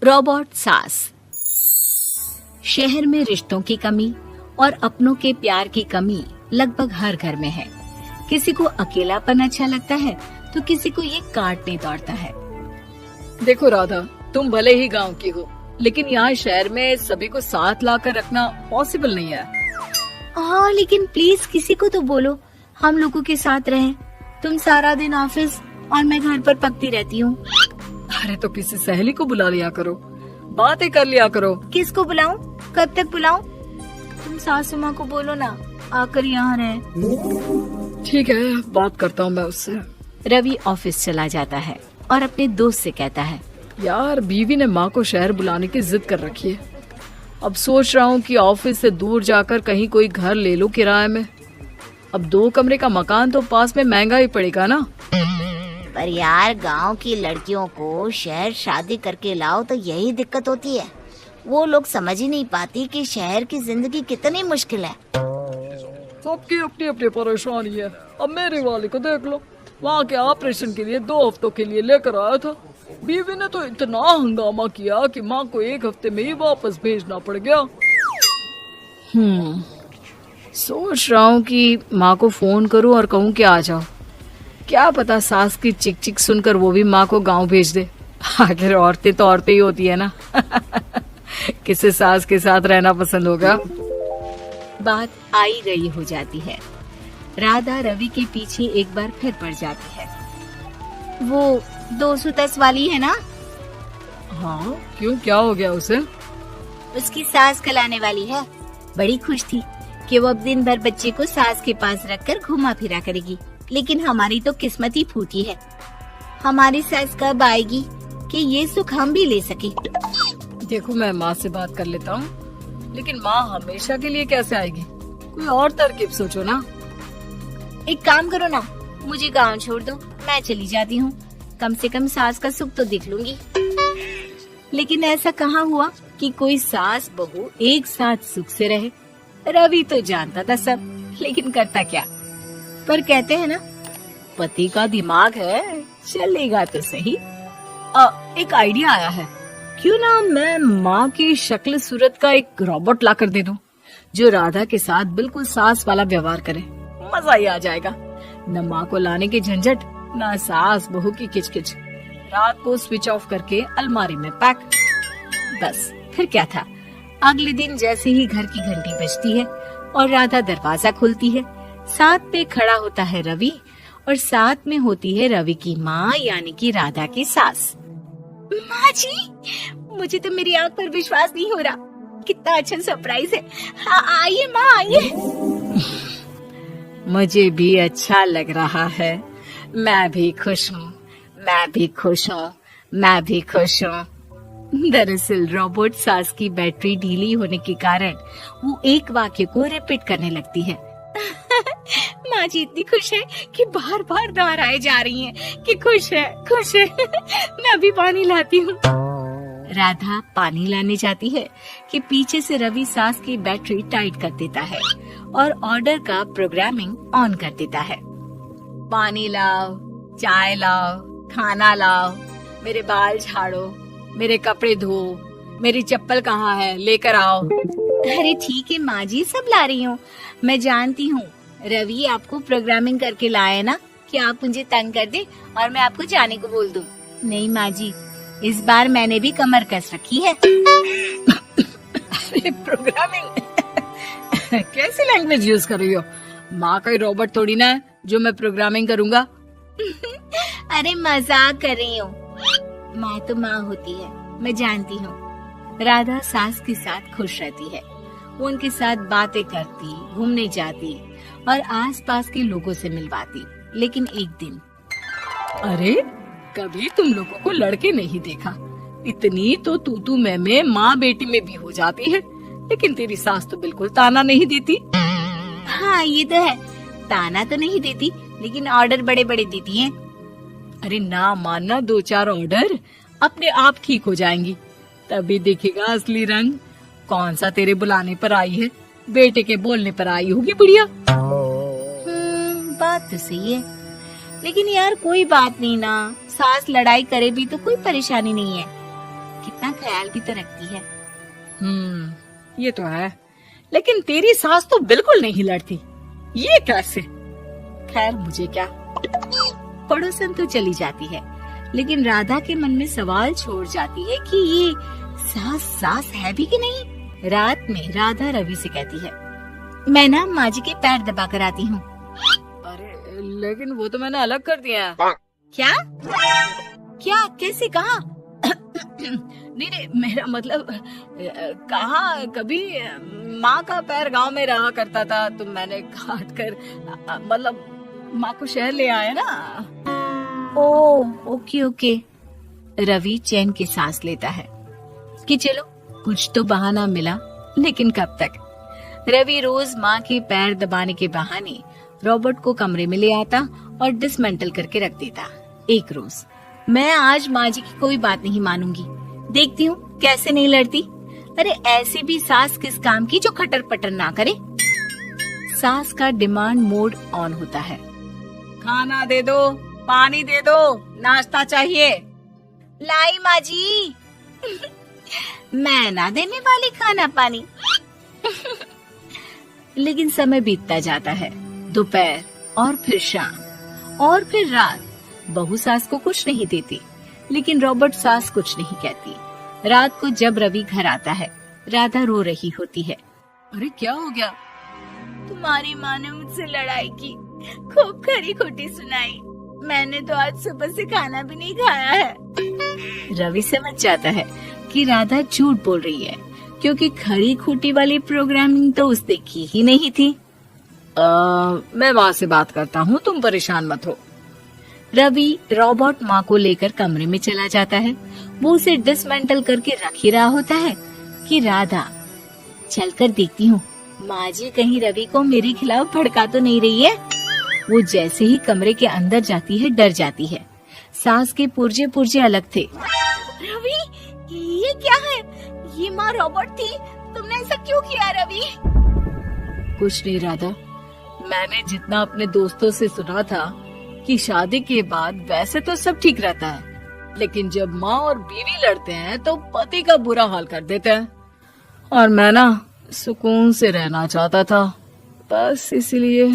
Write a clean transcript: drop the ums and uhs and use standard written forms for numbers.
Robot सास। शहर में रिश्तों की कमी और अपनों के प्यार की कमी लगभग हर घर में है। किसी को अकेलापन अच्छा लगता है तो किसी को ये काटने दौड़ता है। देखो राधा, तुम भले ही गांव की हो, लेकिन यहाँ शहर में सभी को साथ लाकर रखना पॉसिबल नहीं है। हाँ, लेकिन प्लीज किसी को तो बोलो हम लोगों के साथ रहें। तुम सारा दिन ऑफिस और मैं घर पर पकती रहती हूँ। अरे तो किसी सहेली को बुला लिया करो, बातें कर लिया करो। किसको बुलाऊं? कब तक बुलाऊं? तुम सासू माँ को बोलो ना आकर यहाँ रहे। ठीक है, बात करता हूँ मैं उससे। रवि ऑफिस चला जाता है और अपने दोस्त से कहता है, यार बीवी ने माँ को शहर बुलाने की जिद कर रखी है। अब सोच रहा हूँ कि ऑफिस से दूर जाकर कहीं कोई घर ले लो किराए में। अब 2 कमरे का मकान तो पास में महंगा ही पड़ेगा ना। पर यार गांव की लड़कियों को शहर शादी करके लाओ तो यही दिक्कत होती है। वो लोग समझ ही नहीं पाती कि शहर की जिंदगी कितनी मुश्किल है। सबकी अपनी अपनी परेशानी है। अब मेरी वाली को देख लो, वहाँ के ऑपरेशन के लिए 2 हफ्तों के लिए लेकर आया था। बीवी ने तो इतना हंगामा किया कि माँ को 1 हफ्ते में ही वापस भेजना पड़ गया। सोच रहा हूँ कि माँ को फोन करूँ और कहूँ कि आ जाओ। क्या पता सास की चिक चिक सुनकर वो भी माँ को गांव भेज दे। आखिर औरतें तो औरतें ही होती है ना। किसे सास के साथ रहना पसंद होगा। बात आई गई हो जाती है। राधा रवि के पीछे एक बार फिर पड़ जाती है। वो 210 वाली है ना? हाँ, क्यों, क्या हो गया उसे? उसकी सास कलाने वाली है। बड़ी खुश थी कि वो अब दिन भर बच्चे को सास के पास रखकर घुमा फिरा करेगी। लेकिन हमारी तो किस्मत ही फूटी है। हमारी सास कब आएगी कि ये सुख हम भी ले सके? देखो, मैं माँ से बात कर लेता हूँ, लेकिन माँ हमेशा के लिए कैसे आएगी? कोई और तरकीब सोचो ना। एक काम करो ना, मुझे गांव छोड़ दो, मैं चली जाती हूँ। कम से कम सास का सुख तो देख लूंगी। लेकिन ऐसा कहाँ हुआ कि कोई सास बहू एक साथ सुख से रहे। रवि तो जानता था सब, लेकिन करता क्या। पर कहते हैं ना, पति का दिमाग है, चलेगा तो सही। एक आइडिया आया है। क्यों ना मैं माँ की शक्ल सूरत का एक रोबोट ला कर दे दूं, जो राधा के साथ बिल्कुल सास वाला व्यवहार करे। मजा ही आ जाएगा। न माँ को लाने की झंझट, न सास बहू की किचकिच। रात को स्विच ऑफ करके अलमारी में पैक। बस फिर क्या था। अगले दिन जैसे ही घर की घंटी बजती है और राधा दरवाजा खोलती है, साथ पे खड़ा होता है रवि और साथ में होती है रवि की माँ यानी कि राधा की सास। माँ जी, मुझे तो मेरी आँख पर विश्वास नहीं हो रहा। कितना अच्छा सरप्राइज है। हाँ, आइए माँ, आइए। मुझे भी अच्छा लग रहा है। मैं भी खुश हूँ, मैं भी खुश हूँ, मैं भी खुश हूँ। दरअसल रोबोट सास की बैटरी ढीली होने के कारण वो एक वाक्य को रिपीट करने लगती है। माँ जी इतनी खुश है कि बार बार दोहराए जा रही हैं कि खुश है, खुश है। मैं अभी पानी लाती हूँ। राधा पानी लाने जाती है कि पीछे से रवि सास की बैटरी टाइट कर देता है और ऑर्डर का प्रोग्रामिंग ऑन कर देता है। पानी लाओ, चाय लाओ, खाना लाओ, मेरे बाल झाड़ो, मेरे कपड़े धो, मेरी चप्पल कहाँ है, लेकर आओ। अरे ठीक है माँ जी, सब ला रही हूँ। मैं जानती हूँ रवि आपको प्रोग्रामिंग करके लाया ना कि आप मुझे तंग कर दे और मैं आपको जाने को बोल दूँ। नहीं माँ जी, इस बार मैंने भी कमर कस रखी है। प्रोग्रामिंग कैसी लैंग्वेज यूज कर रही हो? माँ का रोबोट थोड़ी ना है जो मैं प्रोग्रामिंग करूँगा। अरे मजाक कर रही हूँ। माँ तो माँ होती है, मैं जानती हूँ। राधा सास के साथ खुश रहती है। वो उनके साथ बातें करती, घूमने जाती और आसपास के लोगों से मिलवाती। लेकिन एक दिन, अरे कभी तुम लोगों को लड़के नहीं देखा। इतनी तो तू मैं माँ बेटी में भी हो जाती है, लेकिन तेरी सास तो बिल्कुल ताना नहीं देती। हाँ ये तो है, ताना तो नहीं देती लेकिन ऑर्डर बड़े बड़े देती हैं। अरे ना मानना, 2-4 ऑर्डर अपने आप ठीक हो जाएंगी, तभी देखेगा असली रंग। कौन सा तेरे बुलाने पर आई है, बेटे के बोलने पर आई होगी बुढ़िया। बात तो सही है, लेकिन यार कोई बात नहीं ना, सास लड़ाई करे भी तो कोई परेशानी नहीं है। कितना ख्याल भी तो रखती है। ये तो है, लेकिन तेरी सास तो बिल्कुल नहीं लड़ती, ये कैसे? खैर मुझे क्या। पड़ोसन तो चली जाती है, लेकिन राधा के मन में सवाल छोड़ जाती है कि ये सास है भी कि नहीं। रात में राधा रवि से कहती है, मैं ना माँ जी के पैर दबा कर आती हूँ। अरे लेकिन वो तो मैंने अलग कर दिया है। क्या क्या कैसे कहा? नहीं, मेरा मतलब कहा कभी माँ का पैर गांव में रहा करता था, तो मैंने काट कर मतलब माँ को शहर ले आया ना। Okay okay. रवि चैन की सांस लेता है कि चलो कुछ तो बहाना मिला, लेकिन कब तक। रवि रोज माँ के पैर दबाने के बहाने रॉबर्ट को कमरे में ले आता और डिसमेंटल करके रख देता। एक रोज, मैं आज माँ जी की कोई बात नहीं मानूंगी, देखती हूँ कैसे नहीं लड़ती। अरे ऐसी भी सास किस काम की जो खटर पटर ना करे। सास का डिमांड मोड ऑन होता है। खाना दे दो, पानी दे दो, नाश्ता चाहिए। लाई माँ जी। मैं ना देने वाली खाना पानी। लेकिन समय बीतता जाता है, दोपहर और फिर शाम और फिर रात। बहू सास को कुछ नहीं देती, लेकिन रॉबर्ट सास कुछ नहीं कहती। रात को जब रवि घर आता है, राधा रो रही होती है। अरे क्या हो गया? तुम्हारी माँ ने मुझसे लड़ाई की, खूब खरी खोटी सुनाई। मैंने तो आज सुबह से खाना भी नहीं खाया है। रवि समझ जाता है कि राधा झूठ बोल रही है, क्योंकि खरी खोटी वाली प्रोग्रामिंग तो उसने की ही नहीं थी। मैं माँ से बात करता हूँ, तुम परेशान मत हो। रवि रॉबर्ट माँ को लेकर कमरे में चला जाता है। वो उसे डिसमेंटल करके रख ही रहा होता है कि राधा, चलकर देखती हूँ माँ जी कहीं रवि को मेरे खिलाफ भड़का तो नहीं रही है। वो जैसे ही कमरे के अंदर जाती है, डर जाती है। सास के पुर्जे पुर्जे अलग थे। रवि, ये क्या है? ये माँ रॉबर्ट थी, तुमने ऐसा क्यों किया रवि? कुछ नहीं राधा, मैंने जितना अपने दोस्तों से सुना था कि शादी के बाद वैसे तो सब ठीक रहता है, लेकिन जब माँ और बीवी लड़ते हैं तो पति का बुरा हाल कर देते हैं। और मैं ना सुकून से रहना चाहता था, बस इसलिए।